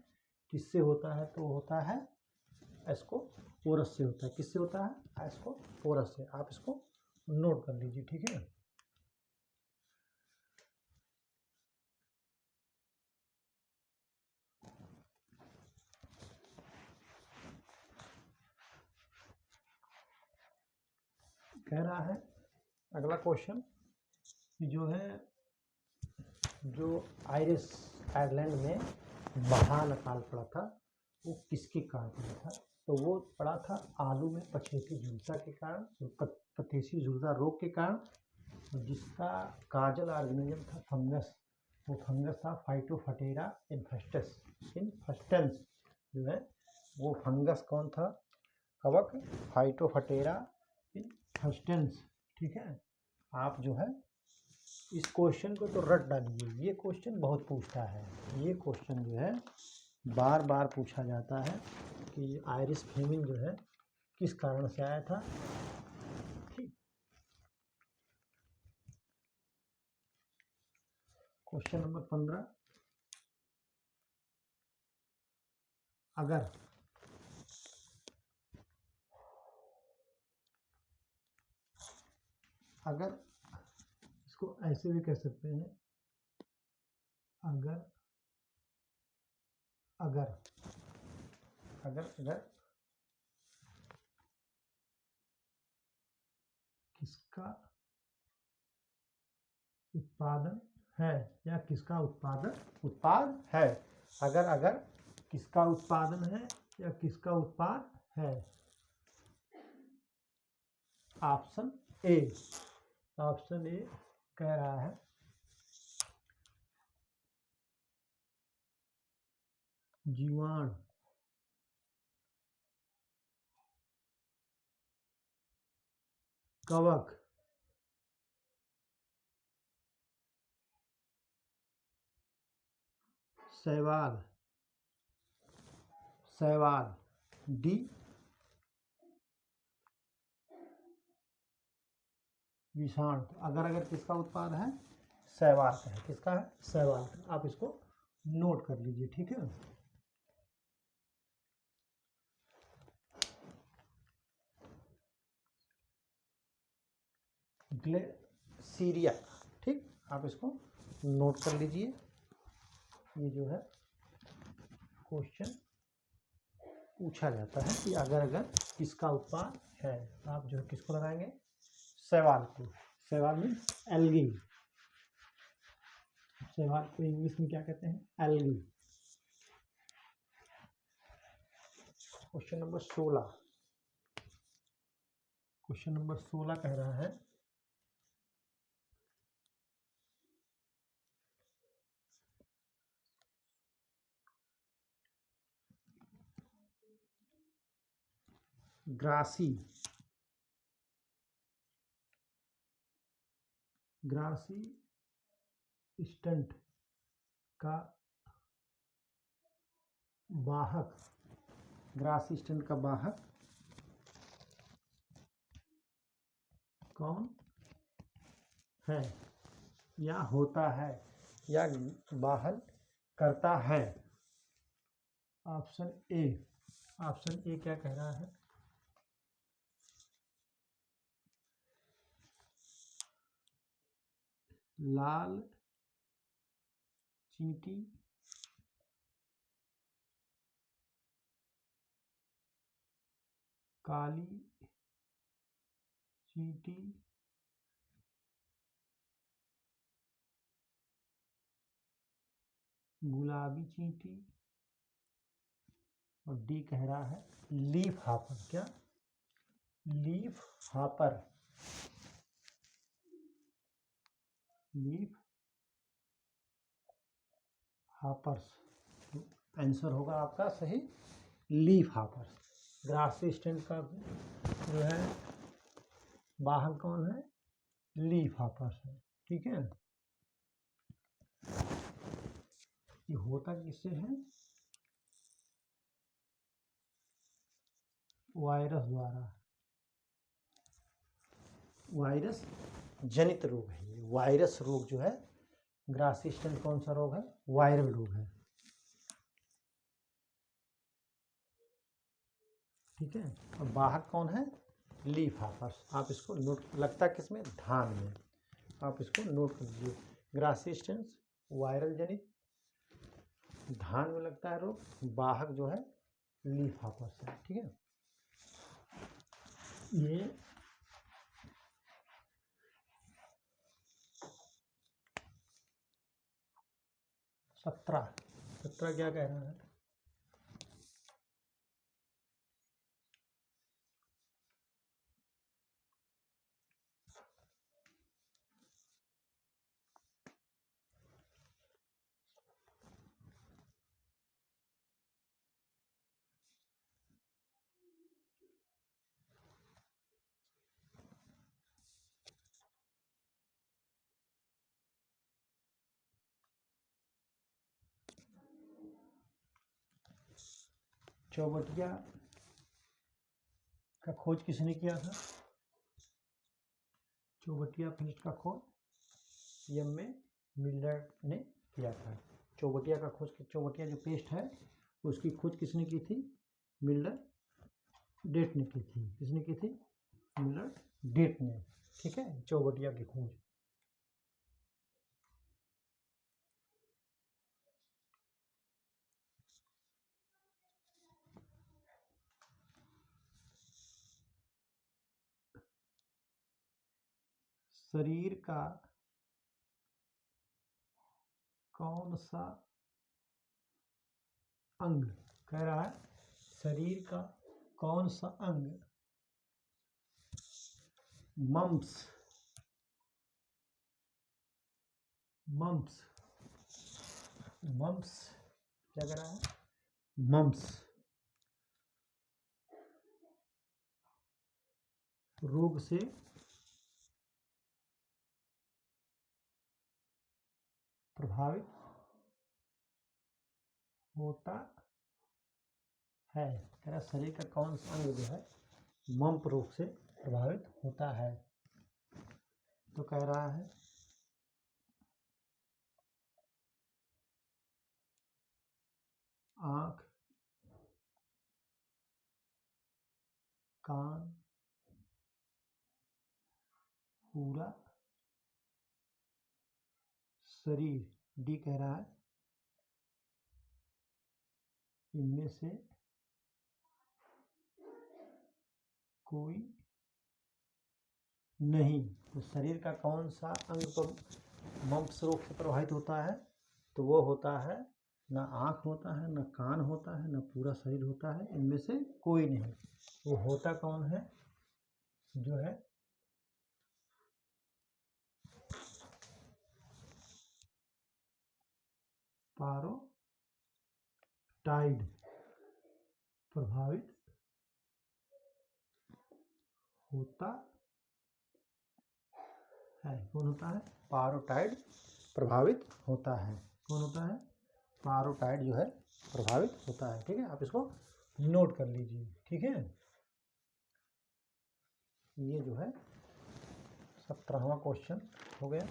किससे होता है? तो होता है एस्कोपोरस से होता है। किससे होता है? एस्कोपोरस से। आप इसको नोट कर लीजिए, ठीक है। कह रहा है अगला क्वेश्चन जो है, जो आयरिश आयरलैंड में महान अकाल पड़ा था वो किसके कारण पड़ा था? तो वो पड़ा था आलू में पछेती झुलसा के कारण, पछेती झुलसा रोग के कारण, जिसका काजल ऑर्गेनिज्म था फंगस। वो फंगस था फाइटोफथेरा इन्फेस्टेंस जो है वो फंगस कौन था? कवक फाइटोफथेरा इन्फेस्टेंस, ठीक है। आप जो है इस क्वेश्चन को तो रट डालिए, ये क्वेश्चन बहुत पूछता है। ये क्वेश्चन जो है बार बार पूछा जाता है कि आयरिश फेमिन जो है किस कारण से आया था, ठीक। क्वेश्चन नंबर 15, अगर इसको ऐसे भी कह सकते हैं, अगर किसका उत्पादन है या किसका उत्पाद है, अगर किसका उत्पादन है या किसका उत्पाद है। ऑप्शन ए कह रहा है जीवाणु, कवक, शैवाल, डी विषाणु। अगर किसका उत्पाद है? शैवाल का है। किसका है? शैवाल का। आप इसको नोट कर लीजिए, ठीक है। ग्लेसीरिया, ठीक। आप इसको नोट कर लीजिए। ये जो है क्वेश्चन पूछा जाता है कि अगर किसका उत्पाद है, आप जो है किसको लगाएंगे? शैवाल को। शैवाल मीन्स एल्गी। शैवाल को इंग्लिश में क्या कहते हैं? Algae. Question number 16। Question number 16 कह रहा है ग्रासी स्टंट का वाहक, ग्रासी स्टंट का वाहक कौन है या होता है या वाहन करता है? ऑप्शन ए क्या कह रहा है? लाल चींटी, काली चींटी, गुलाबी चींटी, और डी कह रहा है लीफ हॉपर। क्या? Leaf hopper. Leaf hoppers answer होगा आपका सही, लीफ हॉपर्स। ग्रासी स्टैंड का जो है वाहन कौन है? लीफ हॉपर्स है। ठीक है, ये होता किससे है? वायरस द्वारा। वायरस जनित रोग है ये। वायरस रोग जो है, ग्रासी स्टैंड कौन सा रोग है? वायरल रोग है। ठीक है, और वाहक कौन है? Leaf hoppers. आप इसको नोट, लगता किसमें? धान में। आप इसको नोट कर लीजिए, ग्रासी स्टैंड वायरल जनित, धान में लगता है रोग, वाहक जो है लीफ हॉपर्स है। ठीक है, ये सत्रह क्या कह रहा है? चौबटिया का खोज किसने किया था? चौबटिया पेस्ट का खोज एम.ए. मिलर ने किया था। चौबटिया का खोज, चौबटिया जो पेस्ट है उसकी खोज किसने की थी? मिलर डेट ने की थी। किसने की थी? मिलर डेट ने। ठीक है, चौबटिया की खोज। शरीर का कौन सा अंग, कह रहा है शरीर का कौन सा अंग मम्प्स क्या कह रहा है? मम्प्स रोग से प्रभावित होता है। कह रहा शरीर का कौन सा अंग जो है मम्प रोग से प्रभावित होता है? तो कह रहा है आँख, कान, पूरा शरीर। डी कह रहा है इनमें से कोई नहीं। तो शरीर का कौन सा अंग तो मम्प्स रोग से प्रभावित होता है? तो वो होता है ना आँख होता है, ना कान होता है, ना पूरा शरीर होता है, इनमें से कोई नहीं। वो होता कौन है? जो है पारोटाइड प्रभावित होता है। कौन होता है? पारोटाइड प्रभावित होता है। कौन होता है? पारोटाइड जो है प्रभावित होता है। ठीक है, आप इसको नोट कर लीजिए। ठीक है, ये जो है 17वां क्वेश्चन हो गया।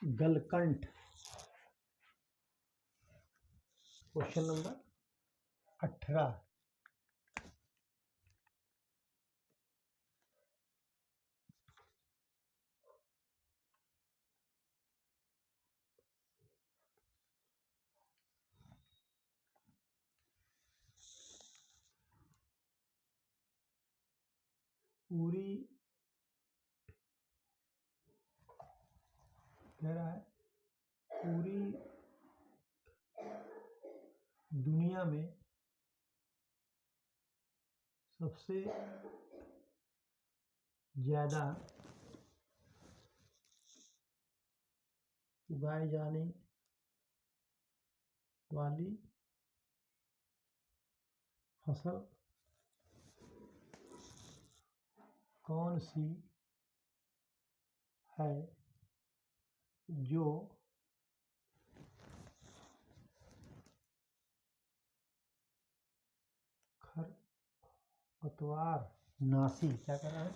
गलकंठ, क्वेश्चन नंबर 18। पूरी कह रहा है पूरी दुनिया में सबसे ज़्यादा उगाई जाने वाली फसल कौन सी है जो खरपतवार नाशी, क्या कर रहा है?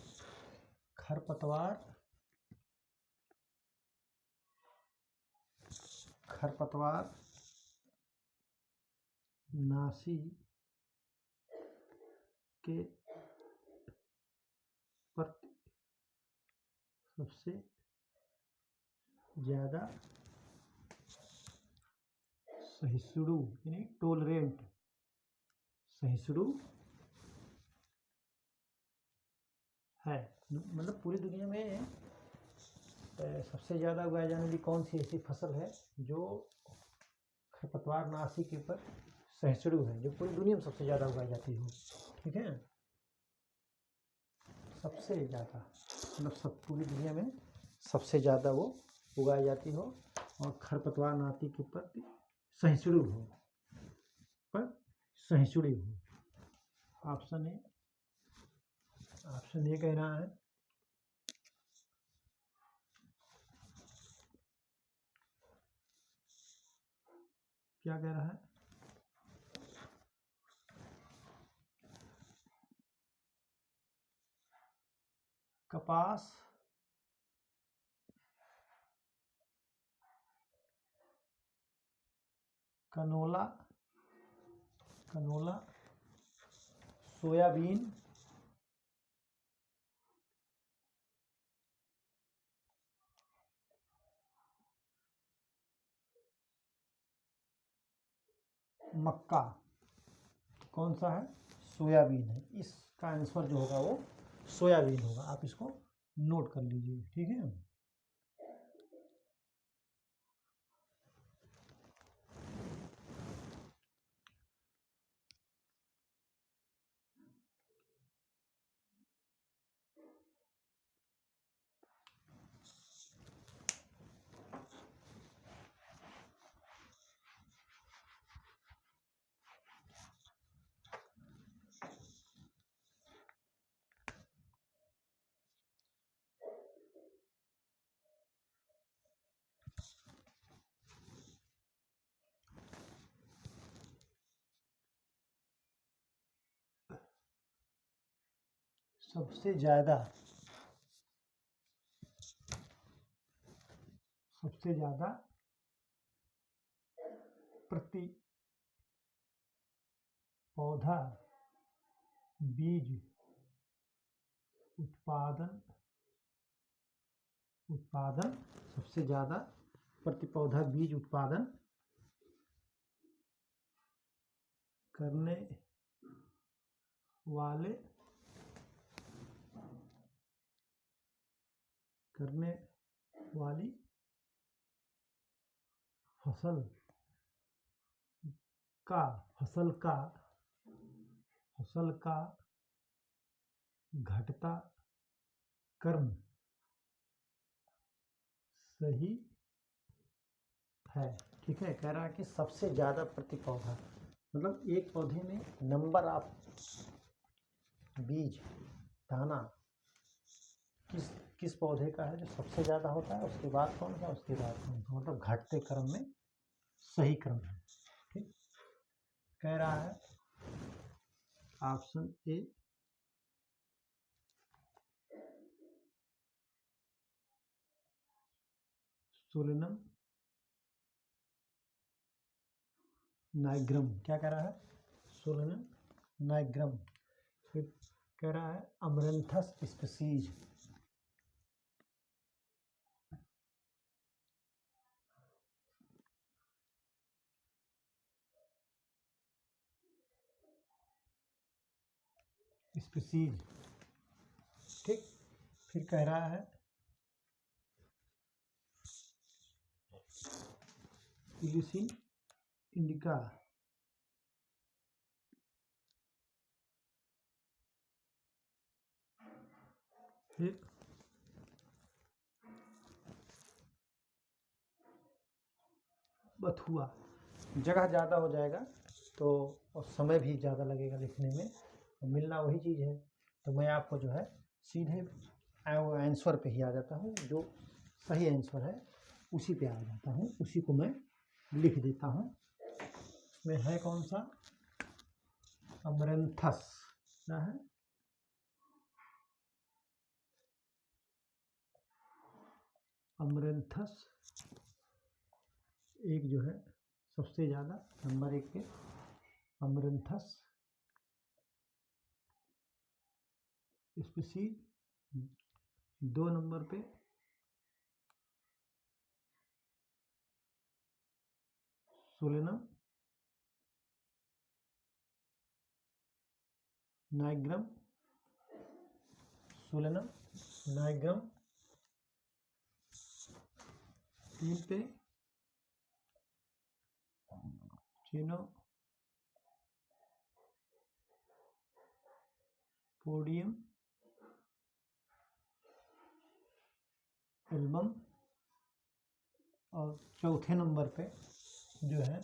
खरपतवार नाशी के प्रति सबसे ज़्यादा सहिष्णु यानी टोलरेंट, सहिष्णु है। मतलब पूरी दुनिया में सबसे ज़्यादा उगाई जाने वाली कौन सी ऐसी फसल है जो खरपतवार नाशी के ऊपर सहिष्णु है, जो पूरी दुनिया में सबसे ज़्यादा उगाई जाती हो। ठीक है, सबसे ज़्यादा मतलब सब पूरी दुनिया में सबसे ज़्यादा वो उगाई जाती हो और खरपतवार नाशी के प्रति सहिष्णु हो, पर सहिष्णु हो। ऑप्शन ए कह रहा है क्या कह रहा है? कपास, कनोला, सोयाबीन, मक्का। कौन सा है? सोयाबीन है। इसका आंसर जो होगा वो सोयाबीन होगा। आप इसको नोट कर लीजिए। ठीक है, सबसे ज़्यादा प्रति पौधा बीज उत्पादन सबसे ज़्यादा प्रति पौधा बीज उत्पादन करने वाले करने वाली फसल का घटता क्रम सही है। ठीक है, कह रहा है कि सबसे ज़्यादा प्रति पौधा, मतलब एक पौधे में नंबर ऑफ बीज दाना किस पौधे का है जो सबसे ज़्यादा होता है, उसके बाद कौन सा, उसके बाद कौन सा, मतलब घटते क्रम में सही क्रम है। ठीक, कह रहा है ऑप्शन ए सोलेनम नाइग्रम। क्या कह रहा है? Solanum nigrum. फिर कह रहा है अमरंथस स्पीसीज। स्पीसीज। ठीक, फिर कह रहा है इल्यूसिन इंडिका। फिर बथुआ। जगह ज़्यादा हो जाएगा तो और समय भी ज़्यादा लगेगा लिखने में, तो मिलना वही चीज़ है। तो मैं आपको जो है सीधे आंसर पे ही आ जाता हूँ, जो सही आंसर है उसी पे आ जाता हूँ, उसी को मैं लिख देता हूँ। इसमें है कौन सा? अमरंथस। क्या है? अमरंथस एक जो है सबसे ज़्यादा नंबर 1 पे अमरंथस स्पीसीज, 2 नंबर पे सोलेनम नाइग्रम। सोलेनम नाइग्रम 3 पे चिनोपोडियम एल्बम, और चौथे नंबर पे जो है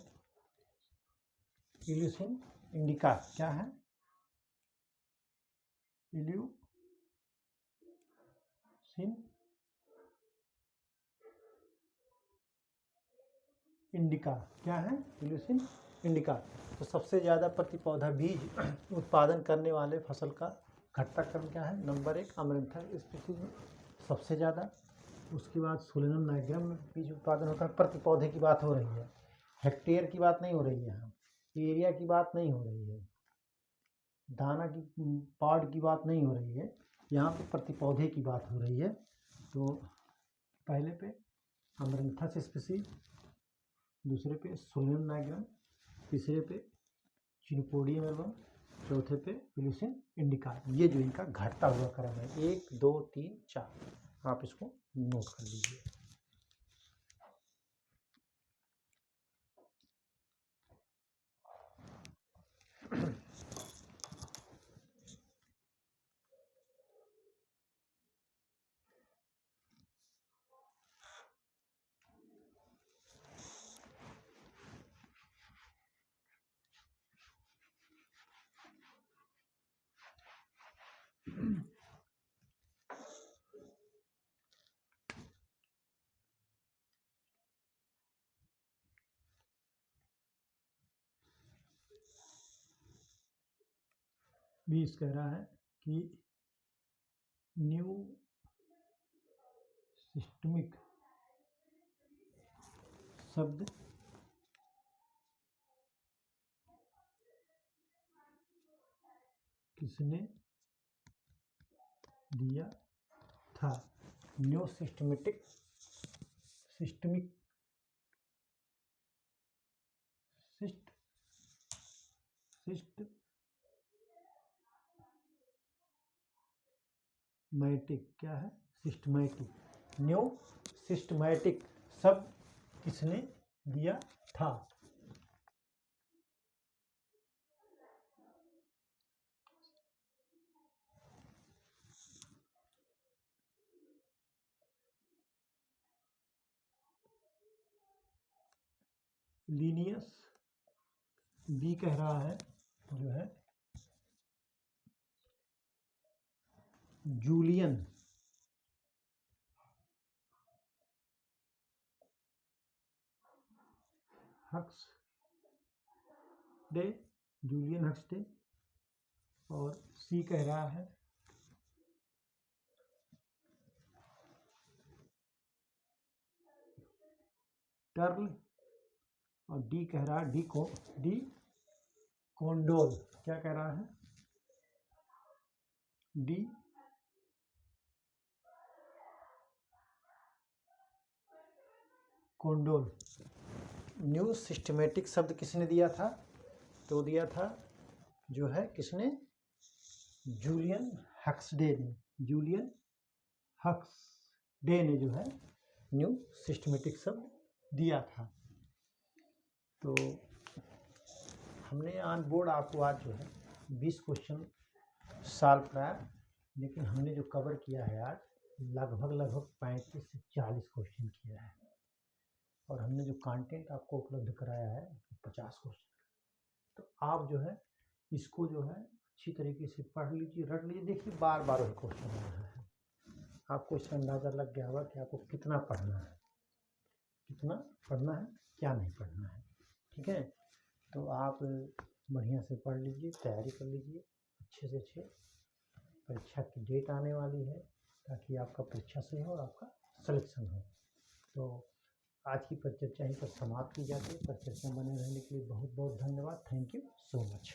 इल्यूसिन इंडिका। क्या है? इल्यूसिन इंडिका। क्या है? इल्यूसिन इंडिका। तो सबसे ज़्यादा प्रति पौधा बीज उत्पादन करने वाले फसल का घटता क्रम क्या है? नंबर 1 अमरंथस स्पीसीज में सबसे ज़्यादा, उसके बाद सोलेनम नाइग्रम में बीज उत्पादन होता है। प्रति पौधे की बात हो रही है, हेक्टेयर की बात नहीं हो रही है, यहाँ एरिया की बात नहीं हो रही है, दाना की पार्ट की बात नहीं हो रही है, यहाँ पे प्रति पौधे की बात हो रही है। तो पहले पे अमरंथस स्पीसीज, दूसरे पे सोलेनम नाइग्रम, तीसरे पे चिनोपोडियम एल्बम, चौथे पे इल्यूसिन इंडिका। ये जो इनका घटता हुआ क्रम है 1 2 3 4, आप इसको नोट कर लीजिए। बीस कह रहा है कि न्यू सिस्टमिक शब्द किसने दिया था? न्यू सिस्टमिक मैटिक क्या है? सिस्टमैटिक। न्यू सिस्टमैटिक शब्द किसने दिया था? लीनियस। बी कह रहा है जो है जूलियन हक्सडे, जूलियन हक्सडे। और सी कह रहा है टर्ल। और डी कह रहा है डी कोंडोल। क्या कह रहा है? डी कोंडोल। न्यू सिस्टमेटिक शब्द किसने दिया था? तो दिया था जो है किसने? जूलियन हक्सडे ने। जूलियन हक्सडे ने जो है न्यू सिस्टमेटिक शब्द दिया था। तो हमने ऑन बोर्ड आपको आज जो है 20 क्वेश्चन सॉल्व कराया, लेकिन हमने जो कवर किया है आज लगभग 35 से 40 क्वेश्चन किया है। और हमने जो कंटेंट आपको उपलब्ध कराया है 50 क्वेश्चन। तो आप जो है इसको जो है अच्छी तरीके से पढ़ लीजिए, रट लीजिए। देखिए बार बार वही क्वेश्चन आ रहा है, आपको इसका अंदाज़ा लग गया होगा कि आपको कितना पढ़ना है, कितना पढ़ना है, क्या नहीं पढ़ना है। ठीक है, तो आप बढ़िया से पढ़ लीजिए, तैयारी कर लीजिए अच्छे से अच्छे। परीक्षा की डेट आने वाली है ताकि आपका परीक्षा सही हो और आपका सिलेक्शन हो। तो आज की परिचर्चा यहीं पर समाप्त की जाती है। परिचर्चा बने रहने के लिए बहुत बहुत धन्यवाद। Thank you so much.